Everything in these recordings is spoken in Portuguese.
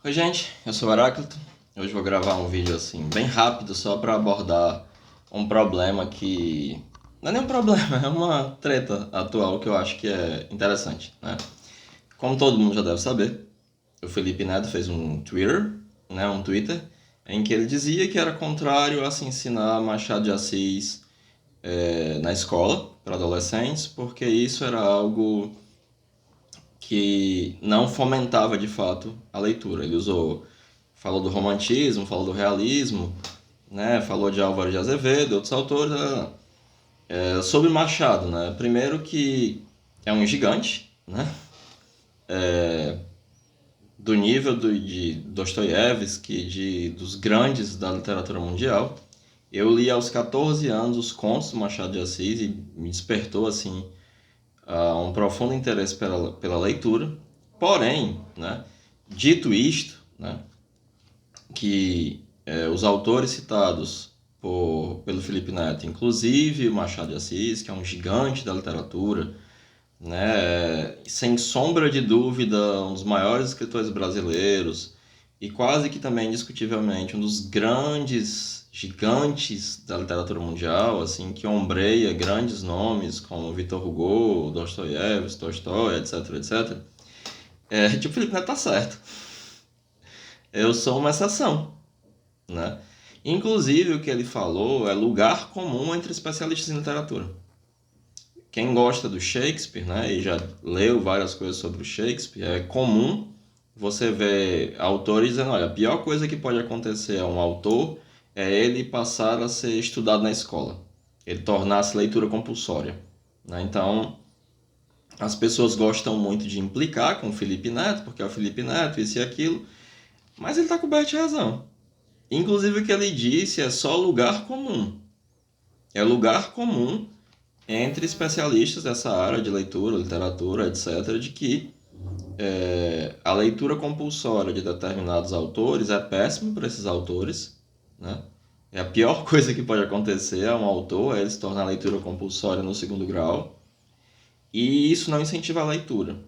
Oi gente, eu sou o Heráclito. Hoje vou gravar um vídeo assim bem rápido só para abordar um problema que não é nem um problema, é uma treta atual que eu acho que é interessante, né? Como todo mundo já deve saber, o Felipe Neto fez um Twitter, né, um Twitter, em que ele dizia que era contrário a se ensinar Machado de Assis na escola para adolescentes, porque isso era algo que não fomentava de fato a leitura. Ele falou do romantismo, falou do realismo, né? Falou de Álvaro de Azevedo, outros autores. Sobre Machado, né? Primeiro que é um gigante, né? Do nível de Dostoiévski, dos grandes da literatura mundial. Eu li aos 14 anos os contos do Machado de Assis e me despertou assim um profundo interesse pela leitura. Porém, né, dito isto, né, que os autores citados pelo Felipe Neto, inclusive o Machado de Assis, que é um gigante da literatura, né, sem sombra de dúvida, um dos maiores escritores brasileiros e quase que também indiscutivelmente um dos grandes gigantes da literatura mundial, assim, que ombreia grandes nomes como Victor Hugo, Dostoiévski, Tolstói, etc, etc. Tipo, o Felipe Neto tá certo. Eu sou uma exceção, né? Inclusive, o que ele falou é lugar comum entre especialistas em literatura. Quem gosta do Shakespeare, né, e já leu várias coisas sobre o Shakespeare, é comum você ver autores dizendo, olha, a pior coisa que pode acontecer a um autor é ele passar a ser estudado na escola, ele tornar-se leitura compulsória, né? Então, as pessoas gostam muito de implicar com o Felipe Neto, porque é o Felipe Neto, isso e aquilo, mas ele está coberto de razão. Inclusive, o que ele disse é só lugar comum. É lugar comum entre especialistas dessa área de leitura, literatura, etc., de que a leitura compulsória de determinados autores é péssima para esses autores, né? É a pior coisa que pode acontecer a um autor, é ele se tornar leitura compulsória no segundo grau, e isso não incentiva a leitura.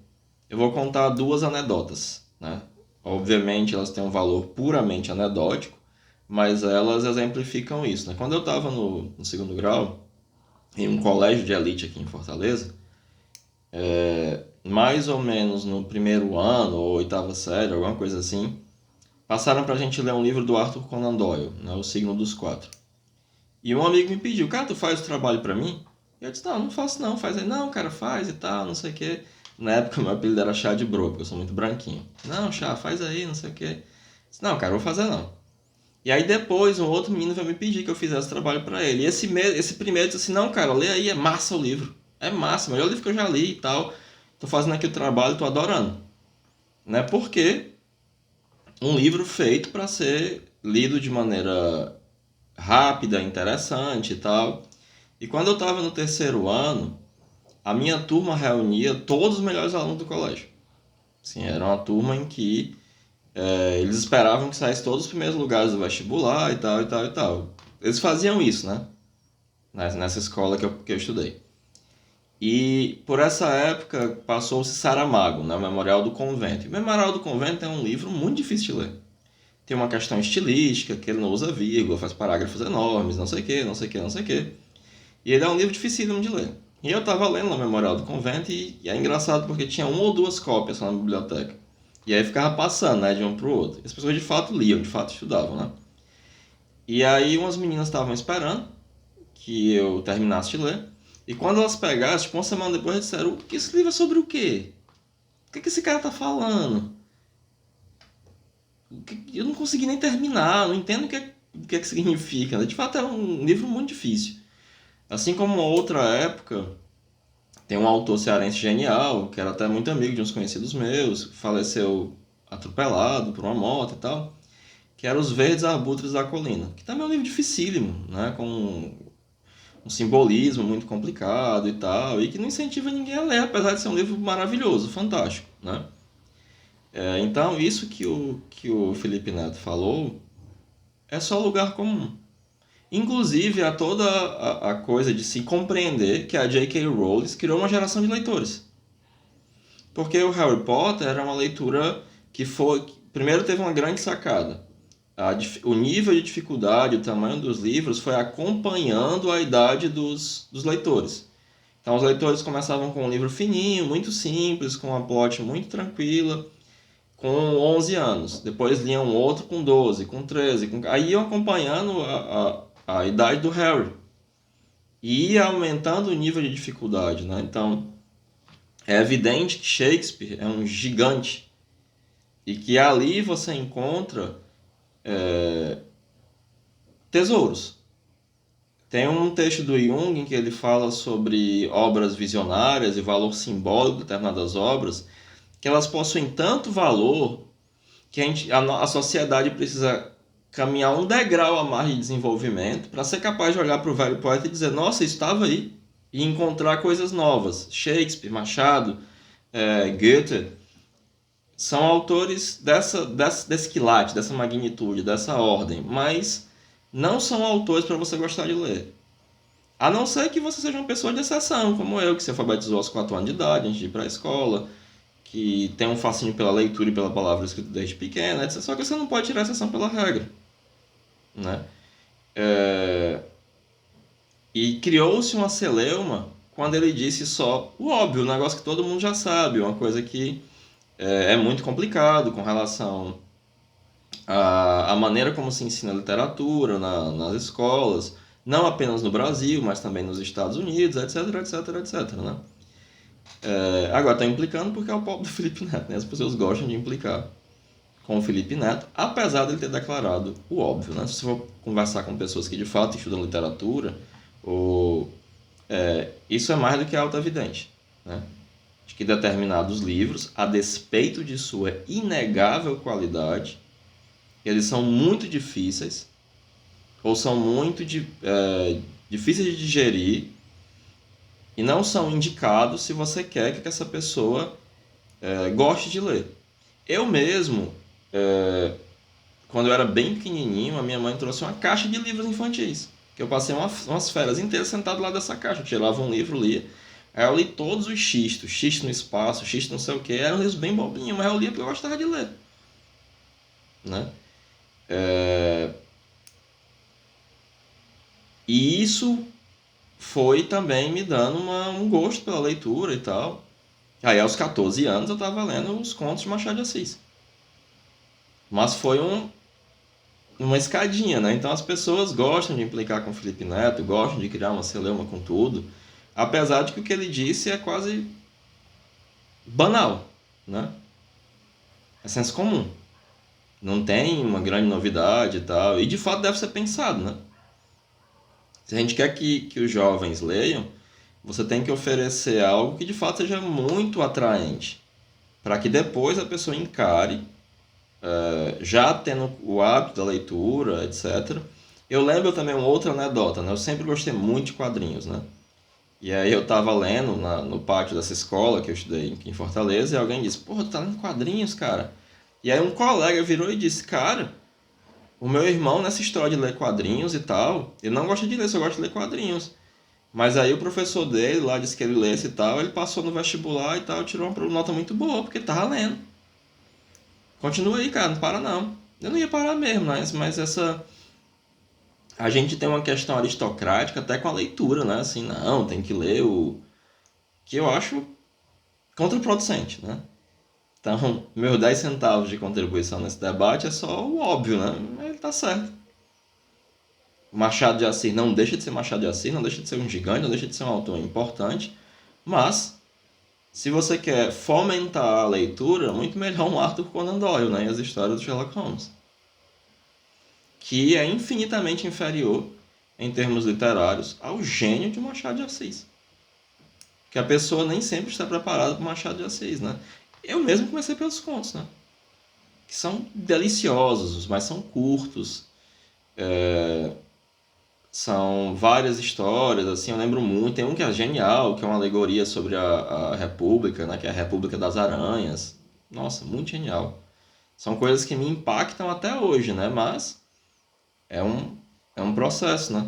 Eu vou contar duas anedotas, né? Obviamente elas têm um valor puramente anedótico, mas elas exemplificam isso, né? Quando eu estava no segundo grau, em um colégio de elite aqui em Fortaleza, mais ou menos no primeiro ano, ou oitava série, alguma coisa assim, passaram pra gente ler um livro do Arthur Conan Doyle, né, O Signo dos Quatro. E um amigo me pediu, cara, tu faz o trabalho pra mim? E eu disse, não faço não, faz aí. Não, cara, faz e tal, não sei o quê. Na época meu apelido era Chá de Bro, porque eu sou muito branquinho. Não, Chá, faz aí, não sei o quê. Eu disse, não, cara, eu vou fazer não. E aí depois um outro menino veio me pedir que eu fizesse o trabalho pra ele. E esse primeiro disse assim, não, cara, lê aí, é massa o livro. É massa, o melhor livro que eu já li e tal. Tô fazendo aqui o trabalho, tô adorando. Né? Porque um livro feito para ser lido de maneira rápida, interessante e tal. E quando eu estava no terceiro ano, a minha turma reunia todos os melhores alunos do colégio. Assim, era uma turma em que eles esperavam que saísse todos os primeiros lugares do vestibular e tal, e tal, e tal. Eles faziam isso, né? Nessa escola que eu estudei. E por essa época passou-se Saramago, né? O Memorial do Convento. E o Memorial do Convento é um livro muito difícil de ler. Tem uma questão estilística, que ele não usa vírgula, faz parágrafos enormes, não sei o que, não sei o que, não sei o que. E ele é um livro dificílimo de ler. E eu estava lendo o Memorial do Convento e é engraçado porque tinha uma ou duas cópias lá na biblioteca. E aí ficava passando, né, de um para o outro. E as pessoas de fato liam, de fato estudavam, né? E aí umas meninas estavam esperando que eu terminasse de ler. E quando elas pegaram, tipo uma semana depois, eles disseram, que esse livro é sobre o quê? O que esse cara tá falando? Eu não consegui nem terminar, não entendo o que significa, né? De fato é um livro muito difícil. Assim como uma outra época, tem um autor cearense genial, que era até muito amigo de uns conhecidos meus, faleceu atropelado por uma moto e tal, que era Os Verdes Arbutres da Colina, que também é um livro dificílimo, né? Com um simbolismo muito complicado e tal, e que não incentiva ninguém a ler, apesar de ser um livro maravilhoso, fantástico, né? Então, isso que o Felipe Neto falou é só lugar comum. Inclusive, há toda a coisa de se compreender que a J.K. Rowling criou uma geração de leitores. Porque o Harry Potter era uma leitura que foi... Primeiro teve uma grande sacada. O nível de dificuldade, o tamanho dos livros foi acompanhando a idade dos leitores. Então os leitores começavam com um livro fininho, muito simples, com uma plot muito tranquila, com 11 anos. Depois liam outro com 12, com 13. Aí iam acompanhando a idade do Harry. E ia aumentando o nível de dificuldade, né? Então, é evidente que Shakespeare é um gigante. E que ali você encontra tesouros. Tem um texto do Jung em que ele fala sobre obras visionárias e valor simbólico de determinadas obras, que elas possuem tanto valor que a sociedade precisa caminhar um degrau a mais de desenvolvimento para ser capaz de olhar para o velho poeta e dizer, nossa, isso estava aí, e encontrar coisas novas. Shakespeare, Machado, Goethe, são autores desse quilate, dessa magnitude, dessa ordem, mas não são autores para você gostar de ler. A não ser que você seja uma pessoa de exceção, como eu, que se alfabetizou aos 4 anos de idade, antes de ir para a escola, que tem um fascínio pela leitura e pela palavra escrita desde pequena, etc. Só que você não pode tirar a exceção pela regra, né? E criou-se uma celeuma quando ele disse só o óbvio, um negócio que todo mundo já sabe, uma coisa que é muito complicado com relação à maneira como se ensina literatura nas escolas, não apenas no Brasil, mas também nos Estados Unidos, etc, etc, etc, né? Agora está implicando porque é o pobre do Felipe Neto, né? As pessoas gostam de implicar com o Felipe Neto, apesar dele ter declarado o óbvio, né? Se você for conversar com pessoas que de fato estudam literatura, isso é mais do que auto-evidente, né? De que determinados livros, a despeito de sua inegável qualidade, eles são muito difíceis, ou são muito difíceis de digerir, e não são indicados se você quer que essa pessoa goste de ler. Eu mesmo, quando eu era bem pequenininho, a minha mãe trouxe uma caixa de livros infantis, que eu passei umas férias inteiras sentado lá dessa caixa. Eu tirava um livro, lia. Aí eu li todos os xistos, xisto no espaço, xisto não sei o que. Eram livros bem bobinhos, mas eu lia porque eu gostava de ler, né? E isso foi também me dando um gosto pela leitura e tal. Aí aos 14 anos eu estava lendo os contos de Machado de Assis. Mas foi uma escadinha, né? Então as pessoas gostam de implicar com o Felipe Neto, gostam de criar uma celeuma com tudo, apesar de que o que ele disse é quase banal, né? É senso comum. Não tem uma grande novidade e tal. E de fato deve ser pensado, né? Se a gente quer que os jovens leiam, você tem que oferecer algo que de fato seja muito atraente, para que depois a pessoa encare, já tendo o hábito da leitura, etc. Eu lembro também uma outra anedota, né? Eu sempre gostei muito de quadrinhos, né? E aí eu tava lendo no pátio dessa escola que eu estudei aqui em Fortaleza, e alguém disse, porra, tu tá lendo quadrinhos, cara? E aí um colega virou e disse, cara, o meu irmão nessa história de ler quadrinhos e tal, ele não gosta de ler, só gosta de ler quadrinhos. Mas aí o professor dele lá disse que ele lesse e tal, ele passou no vestibular e tal, tirou uma nota muito boa, porque ele tava lendo. Continua aí, cara, não para não. Eu não ia parar mesmo, mas essa... A gente tem uma questão aristocrática até com a leitura, né? Assim, não, tem que ler o... Que eu acho contraproducente, né? Então, meus 10 centavos de contribuição nesse debate é só o óbvio, né? Ele tá certo. Machado de Assis não deixa de ser Machado de Assis, não deixa de ser um gigante, não deixa de ser um autor importante, mas se você quer fomentar a leitura, muito melhor um Arthur Conan Doyle, né? E as histórias do Sherlock Holmes, que é infinitamente inferior em termos literários ao gênio de Machado de Assis. Que a pessoa nem sempre está preparada para Machado de Assis, né? Eu mesmo comecei pelos contos, né? Que são deliciosos, mas são curtos. São várias histórias, assim, eu lembro muito. Tem um que é genial, que é uma alegoria sobre a República, né? Que é a República das Aranhas. Nossa, muito genial. São coisas que me impactam até hoje, né? Mas é um processo, né?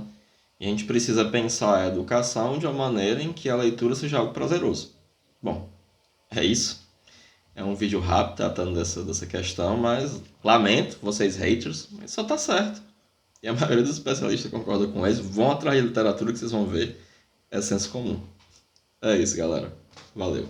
E a gente precisa pensar a educação de uma maneira em que a leitura seja algo prazeroso. Bom, é isso. É um vídeo rápido tratando dessa questão, mas lamento, vocês haters, mas só tá certo. E a maioria dos especialistas concorda com eles. Vão atrás de literatura que vocês vão ver. É senso comum. É isso, galera. Valeu.